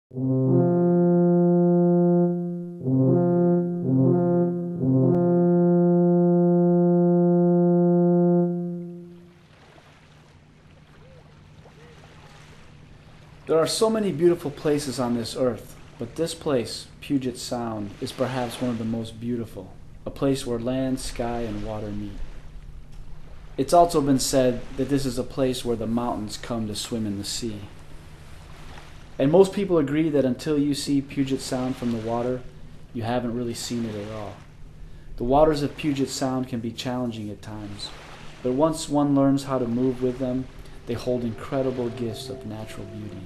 There are so many beautiful places on this earth, but this place, Puget Sound, is perhaps one of the most beautiful, a place where land, sky, and water meet. It's also been said that this is a place where the mountains come to swim in the sea. And most people agree that until you see Puget Sound from the water, you haven't really seen it at all. The waters of Puget Sound can be challenging at times, but once one learns how to move with them, they hold incredible gifts of natural beauty.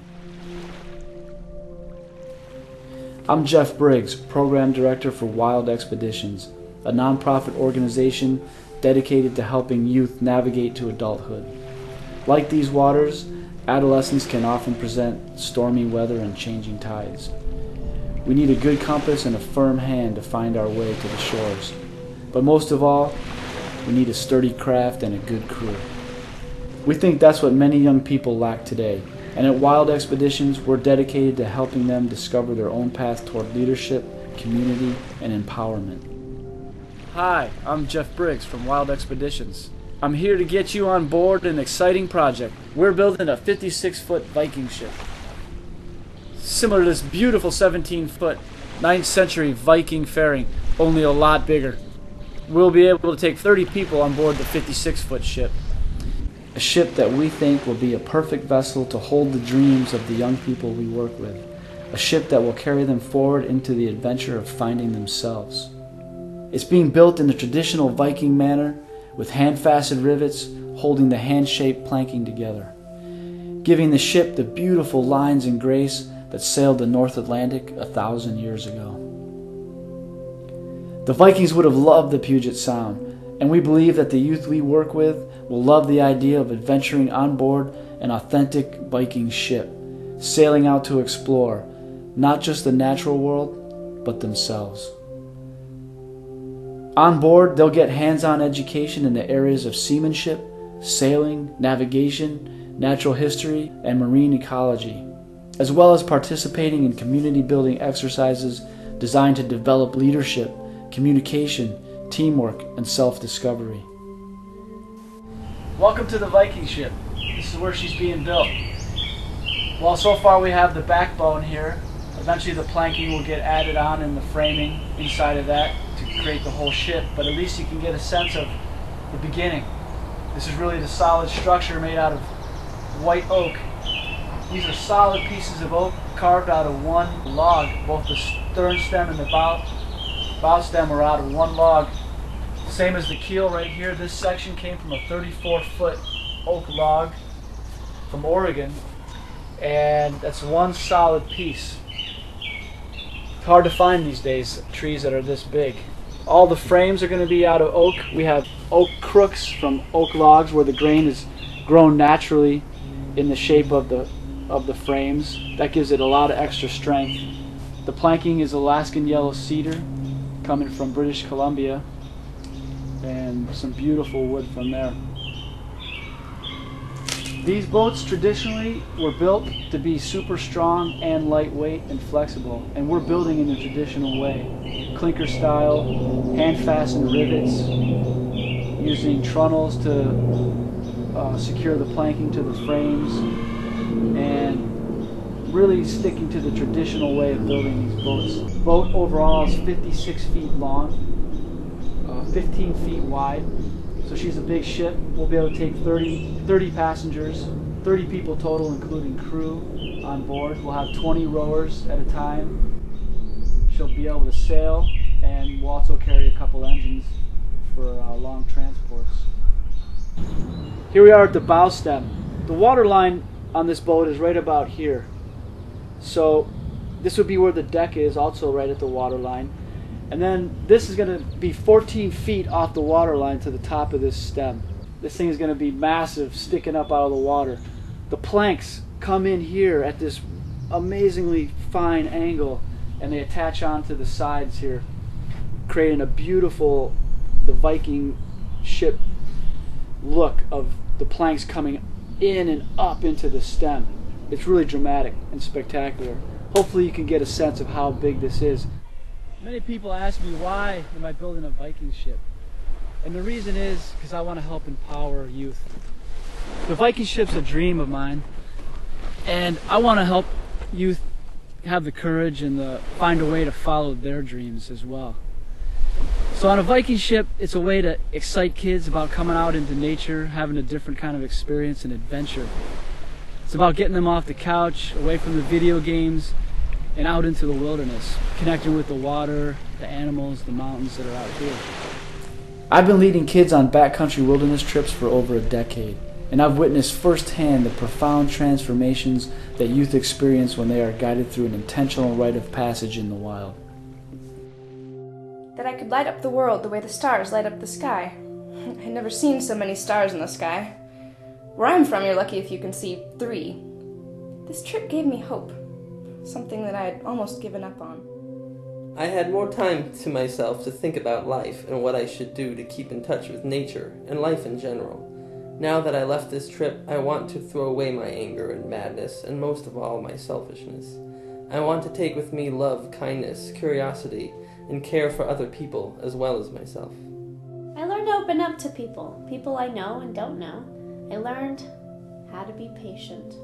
I'm Jeff Briggs, Program Director for Wild Expeditions, a nonprofit organization dedicated to helping youth navigate to adulthood. Like these waters, adolescents can often present stormy weather and changing tides. We need a good compass and a firm hand to find our way to the shores. But most of all, we need a sturdy craft and a good crew. We think that's what many young people lack today, and at Wild Expeditions, we're dedicated to helping them discover their own path toward leadership, community, and empowerment. Hi, I'm Jeff Briggs from Wild Expeditions. I'm here to get you on board an exciting project. We're building a 56-foot Viking ship, similar to this beautiful 17-foot 9th century Viking fairing, only a lot bigger. We'll be able to take 30 people on board the 56-foot ship. A ship that we think will be a perfect vessel to hold the dreams of the young people we work with. A ship that will carry them forward into the adventure of finding themselves. It's being built in the traditional Viking manner, with hand-fastened rivets holding the hand-shaped planking together, giving the ship the beautiful lines and grace that sailed the North Atlantic 1,000 years ago. The Vikings would have loved the Puget Sound, and we believe that the youth we work with will love the idea of adventuring on board an authentic Viking ship, sailing out to explore not just the natural world, but themselves. On board, they'll get hands-on education in the areas of seamanship, sailing, navigation, natural history, and marine ecology, as well as participating in community-building exercises designed to develop leadership, communication, teamwork, and self-discovery. Welcome to the Viking ship. This is where she's being built. Well, so far we have the backbone here. Eventually the planking will get added on in the framing inside of that to create the whole ship, but at least you can get a sense of the beginning. This is really the solid structure made out of white oak. These are solid pieces of oak carved out of one log. Both the stern stem and the bow stem are out of one log. Same as the keel right here. This section came from a 34-foot oak log from Oregon, and that's one solid piece. It's hard to find these days, trees that are this big. All the frames are going to be out of oak. We have oak crooks from oak logs where the grain is grown naturally in the shape of the frames. That gives it a lot of extra strength. The planking is Alaskan yellow cedar coming from British Columbia, and some beautiful wood from there. These boats traditionally were built to be super strong and lightweight and flexible, and we're building in the traditional way. Clinker style, hand-fastened rivets, using trunnels to secure the planking to the frames, and really sticking to the traditional way of building these boats. The boat overall is 56 feet long, 15 feet wide, so she's a big ship. We'll be able to take 30 passengers, 30 people total including crew on board. We'll have 20 rowers at a time. She'll be able to sail, and we'll also carry a couple engines for long transports. Here we are at the bow stem. The water line on this boat is right about here. So this would be where the deck is, also right at the water line. And then this is going to be 14 feet off the water line to the top of this stem. This thing is going to be massive, sticking up out of the water. The planks come in here at this amazingly fine angle, and they attach onto the sides here, creating a beautiful, the Viking ship look of the planks coming in and up into the stem. It's really dramatic and spectacular. hopefully you can get a sense of how big this is. Many people ask me, why am I building a Viking ship? And the reason is because I want to help empower youth. The Viking ship's a dream of mine, and I want to help youth have the courage and find a way to follow their dreams as well. So on a Viking ship, it's a way to excite kids about coming out into nature, having a different kind of experience and adventure. It's about getting them off the couch, away from the video games, and out into the wilderness, connecting with the water, the animals, the mountains that are out here. I've been leading kids on backcountry wilderness trips for over a decade, and I've witnessed firsthand the profound transformations that youth experience when they are guided through an intentional rite of passage in the wild. That I could light up the world the way the stars light up the sky. I'd never seen so many stars in the sky. Where I'm from, you're lucky if you can see 3. This trip gave me hope, something that I had almost given up on. I had more time to myself to think about life and what I should do to keep in touch with nature and life in general. Now that I left this trip, I want to throw away my anger and madness, and most of all, my selfishness. I want to take with me love, kindness, curiosity, and care for other people as well as myself. I learned to open up to people I know and don't know. I learned how to be patient.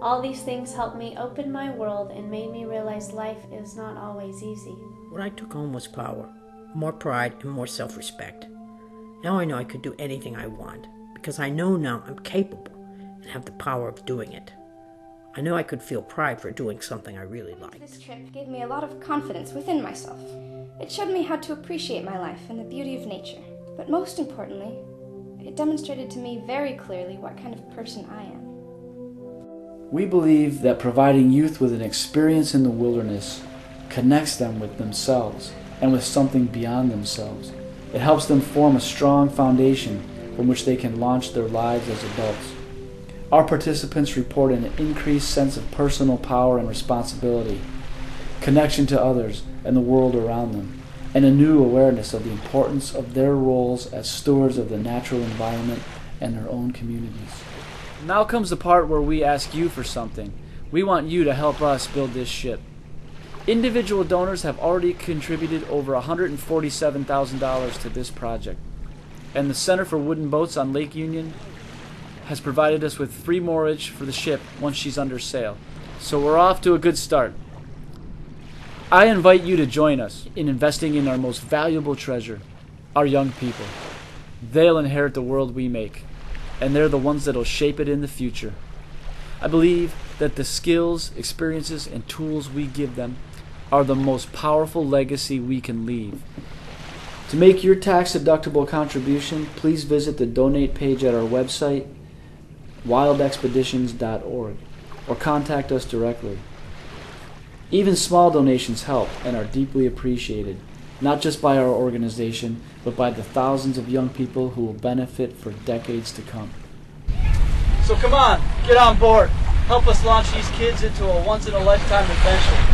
All these things helped me open my world and made me realize life is not always easy. What I took home was power, more pride, and more self-respect. Now I know I could do anything I want, because I know now I'm capable and have the power of doing it. I know I could feel pride for doing something I really liked. This trip gave me a lot of confidence within myself. It showed me how to appreciate my life and the beauty of nature. But most importantly, it demonstrated to me very clearly what kind of person I am. We believe that providing youth with an experience in the wilderness connects them with themselves and with something beyond themselves. It helps them form a strong foundation from which they can launch their lives as adults. Our participants report an increased sense of personal power and responsibility, connection to others and the world around them, and a new awareness of the importance of their roles as stewards of the natural environment and their own communities. Now comes the part where we ask you for something. We want you to help us build this ship. Individual donors have already contributed over $147,000 to this project, and the Center for Wooden Boats on Lake Union has provided us with free moorage for the ship once she's under sail. So we're off to a good start. I invite you to join us in investing in our most valuable treasure, our young people. They'll inherit the world we make, and they're the ones that'll shape it in the future. I believe that the skills, experiences, and tools we give them are the most powerful legacy we can leave. To make your tax-deductible contribution, please visit the donate page at our website, wildexpeditions.org, or contact us directly. Even small donations help and are deeply appreciated, not just by our organization, but by the thousands of young people who will benefit for decades to come. So come on, get on board. Help us launch these kids into a once-in-a-lifetime adventure.